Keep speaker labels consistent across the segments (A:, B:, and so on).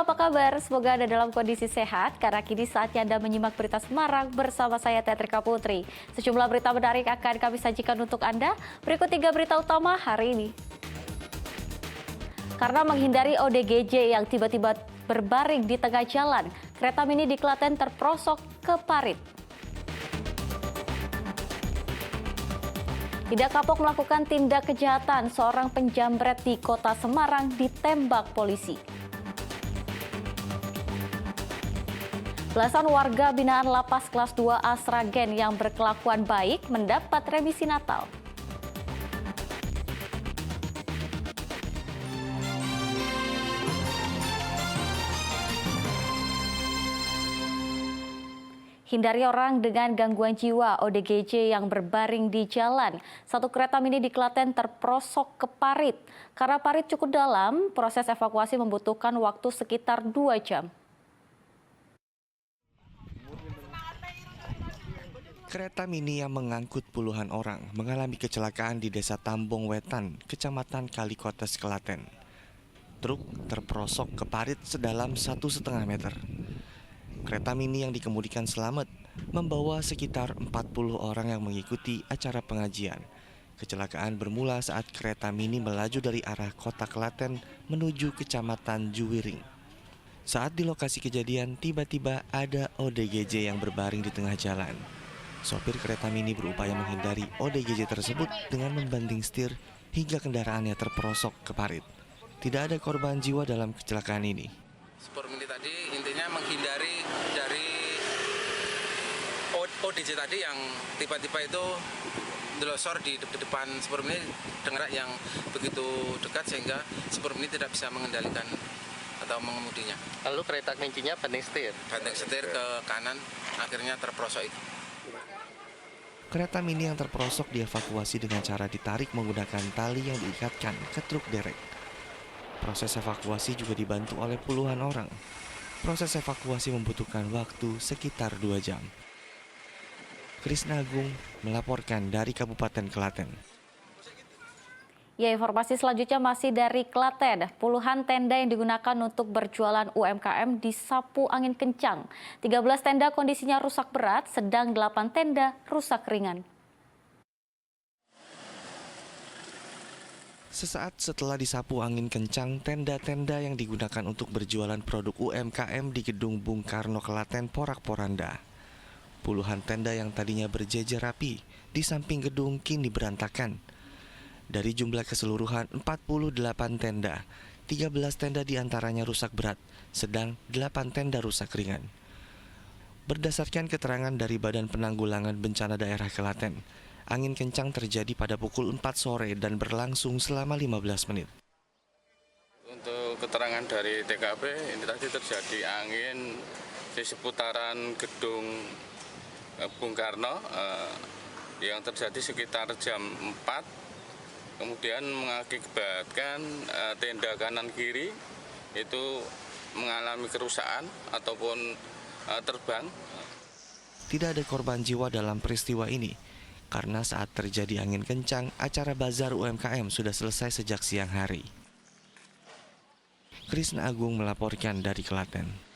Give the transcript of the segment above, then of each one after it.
A: apa kabar? Semoga Anda dalam kondisi sehat, karena kini saatnya Anda menyimak berita Semarang bersama saya Tetrika Putri. Sejumlah berita menarik akan kami sajikan untuk Anda. Berikut 3 berita utama hari ini. Karena menghindari ODGJ yang tiba-tiba berbaring di tengah jalan, kereta mini di Klaten terprosok ke parit. Tidak kapok melakukan tindak kejahatan, seorang penjamret di kota Semarang ditembak polisi. Belasan warga binaan Lapas Kelas 2A Sragen yang berkelakuan baik mendapat remisi Natal. Hindari orang dengan gangguan jiwa ODGJ yang berbaring di jalan. Satu kereta mini di Klaten terprosok ke parit. Karena parit cukup dalam, proses evakuasi membutuhkan waktu sekitar 2 jam.
B: Kereta mini yang mengangkut puluhan orang mengalami kecelakaan di Desa Tambong Wetan, Kecamatan Kalikotes, Klaten. Truk terprosok ke parit sedalam 1,5 meter. Kereta mini yang dikemudikan selamat membawa sekitar 40 orang yang mengikuti acara pengajian. Kecelakaan bermula saat kereta mini melaju dari arah kota Klaten menuju Kecamatan Juwiring. Saat di lokasi kejadian, tiba-tiba ada ODGJ yang berbaring di tengah jalan. Sopir kereta mini berupaya menghindari ODGJ tersebut dengan membanting setir hingga kendaraannya terperosok ke parit. Tidak ada korban jiwa dalam kecelakaan ini.
C: Sport mini tadi intinya menghindari dari ODGJ tadi yang tiba-tiba itu delosor di depan sport mini dengan yang begitu dekat sehingga sport mini tidak bisa mengendalikan atau mengemudinya.
D: Lalu kereta kelinci-nya banting setir?
C: Banting setir ke kanan, akhirnya terperosok itu.
B: Kereta mini yang terperosok dievakuasi dengan cara ditarik menggunakan tali yang diikatkan ke truk derek. Proses evakuasi juga dibantu oleh puluhan orang. Proses evakuasi membutuhkan waktu sekitar 2 jam. Krisna Agung melaporkan dari Kabupaten Klaten.
A: Ya, informasi selanjutnya masih dari Klaten. Puluhan tenda yang digunakan untuk berjualan UMKM disapu angin kencang. 13 tenda kondisinya rusak berat, sedang 8 tenda rusak ringan.
B: Sesaat setelah disapu angin kencang, tenda-tenda yang digunakan untuk berjualan produk UMKM di Gedung Bung Karno Klaten porak-poranda. Puluhan tenda yang tadinya berjejer rapi di samping gedung kini berantakan. Dari jumlah keseluruhan 48 tenda, 13 tenda diantaranya rusak berat, sedang 8 tenda rusak ringan. Berdasarkan keterangan dari Badan Penanggulangan Bencana Daerah Klaten, angin kencang terjadi pada pukul 4 sore dan berlangsung selama 15 menit.
E: Untuk keterangan dari TKP, ini tadi terjadi angin di seputaran gedung Bung Karno yang terjadi sekitar jam 4. Kemudian mengakibatkan tenda kanan kiri itu mengalami kerusakan ataupun terbang.
B: Tidak ada korban jiwa dalam peristiwa ini, karena saat terjadi angin kencang, acara bazar UMKM sudah selesai sejak siang hari. Krisna Agung melaporkan dari Klaten.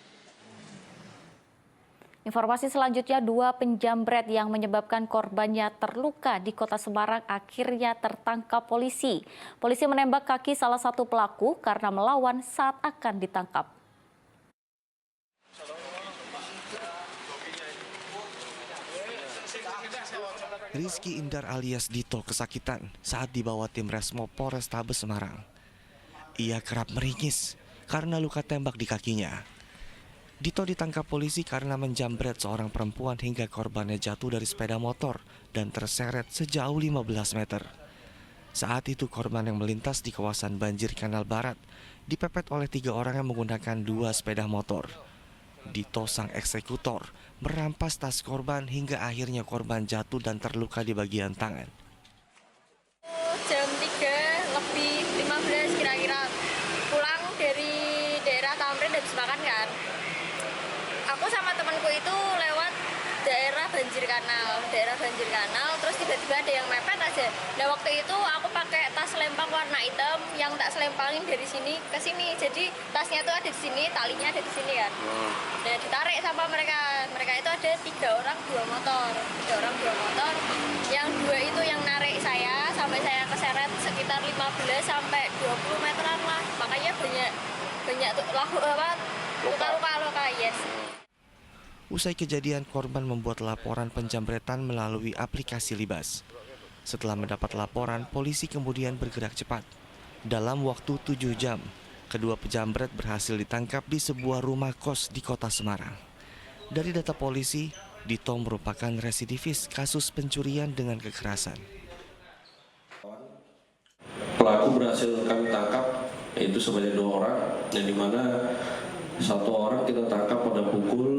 A: Informasi selanjutnya, 2 penjamret yang menyebabkan korbannya terluka di kota Semarang akhirnya tertangkap polisi. Polisi menembak kaki salah satu pelaku karena melawan saat akan ditangkap.
B: Rizky Indar alias Dito kesakitan saat dibawa tim Resmo Polrestabes Semarang. Ia kerap meringis karena luka tembak di kakinya. Dito ditangkap polisi karena menjamret seorang perempuan hingga korbannya jatuh dari sepeda motor dan terseret sejauh 15 meter. Saat itu korban yang melintas di kawasan Banjir Kanal Barat dipepet oleh 3 orang yang menggunakan 2 sepeda motor. Dito sang eksekutor merampas tas korban hingga akhirnya korban jatuh dan terluka di bagian tangan.
F: Jam 3:15 kira-kira pulang dari daerah Tamrin habis makan kan. Aku sama temanku itu lewat daerah banjir kanal, terus tiba-tiba ada yang mepet aja. Nah waktu itu aku pakai tas selempang warna hitam yang tak selempangin dari sini ke sini, jadi tasnya tuh ada di sini, talinya ada di sini kan. Dan ditarik sama mereka itu ada 3 orang 2 motor, yang 2 itu yang narik saya sampai saya keseret sekitar 15 sampai 20 meteran lah, makanya banyak tuh luka-luka, yes.
B: Usai kejadian, korban membuat laporan penjamretan melalui aplikasi Libas. Setelah mendapat laporan, polisi kemudian bergerak cepat. Dalam waktu 7 jam, kedua penjamret berhasil ditangkap di sebuah rumah kos di kota Semarang. Dari data polisi, Dito merupakan residivis kasus pencurian dengan kekerasan.
G: Pelaku berhasil kami tangkap, yaitu sebanyak 2 orang, yang dimana 1 orang kita tangkap pada pukul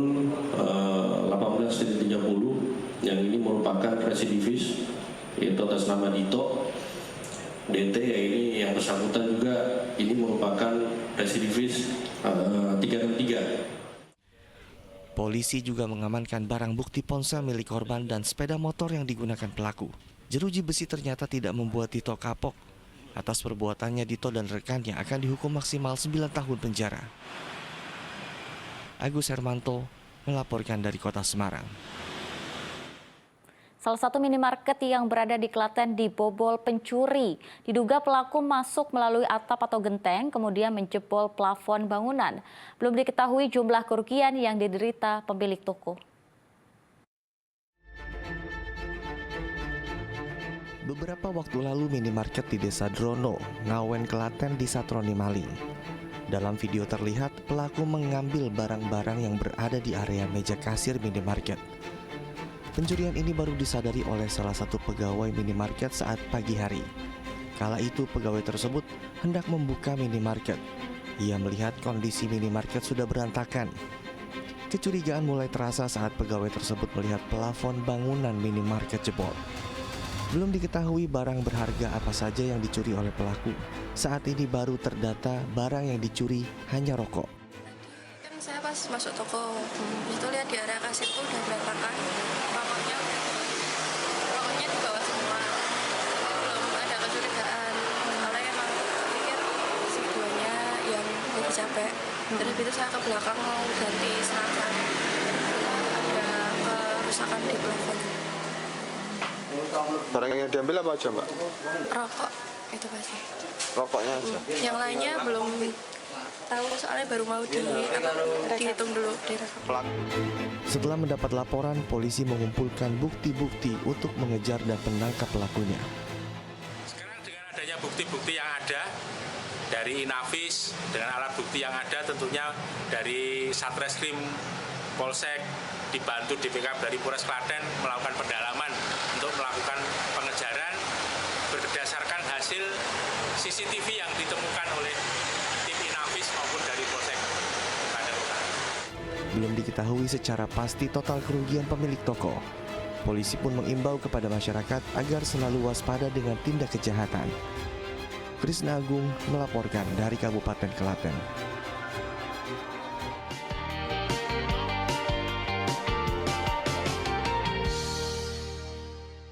G: 18.30, yang ini merupakan residivis, yaitu atas nama Dito. DT, ya ini yang bersangkutan juga ini merupakan residivis 363.
B: Polisi juga mengamankan barang bukti ponsel milik korban dan sepeda motor yang digunakan pelaku. Jeruji besi ternyata tidak membuat Dito kapok. Atas perbuatannya, Dito dan rekannya akan dihukum maksimal 9 tahun penjara. Agus Hermanto melaporkan dari kota Semarang.
A: Salah satu minimarket yang berada di Klaten dibobol pencuri. Diduga pelaku masuk melalui atap atau genteng, kemudian menjebol plafon bangunan. Belum diketahui jumlah kerugian yang diderita pemilik toko.
B: Beberapa waktu lalu minimarket di Desa Drono, Ngawen, Klaten disatroni maling. Dalam video terlihat pelaku mengambil barang-barang yang berada di area meja kasir minimarket. Pencurian ini baru disadari oleh salah satu pegawai minimarket saat pagi hari. Kala itu pegawai tersebut hendak membuka minimarket. Ia melihat kondisi minimarket sudah berantakan. Kecurigaan mulai terasa saat pegawai tersebut melihat plafon bangunan minimarket jebol. Belum diketahui barang berharga apa saja yang dicuri oleh pelaku. Saat ini baru terdata barang yang dicuri hanya rokok.
F: Kan saya pas masuk toko, itu lihat di area kasir tuh udah berantakan. Rokoknya di bawah semua. Belum ada kecurigaan. Karena emang pikir si duanya yang lagi capek. Terus itu saya ke belakang mau ganti senapan. Ada kerusakan di plafon.
H: Barang yang diambil apa aja, Mbak?
F: Rokok itu pasti.
H: Rokoknya aja.
F: Yang lainnya belum tahu, soalnya baru mau dihitung dulu.
B: Setelah mendapat laporan, polisi mengumpulkan bukti-bukti untuk mengejar dan menangkap pelakunya.
I: Sekarang dengan adanya bukti-bukti yang ada dari Inavis, dengan alat bukti yang ada tentunya dari Satreskrim Polsek dibantu DPK dari Polres Klaten melakukan pendalaman untuk melakukan pengejaran berdasarkan hasil CCTV yang ditemukan oleh tim Inavis maupun dari Polsek Klaten Utara.
B: Belum diketahui secara pasti total kerugian pemilik toko. Polisi pun mengimbau kepada masyarakat agar selalu waspada dengan tindak kejahatan. Krisna Agung melaporkan dari Kabupaten Klaten.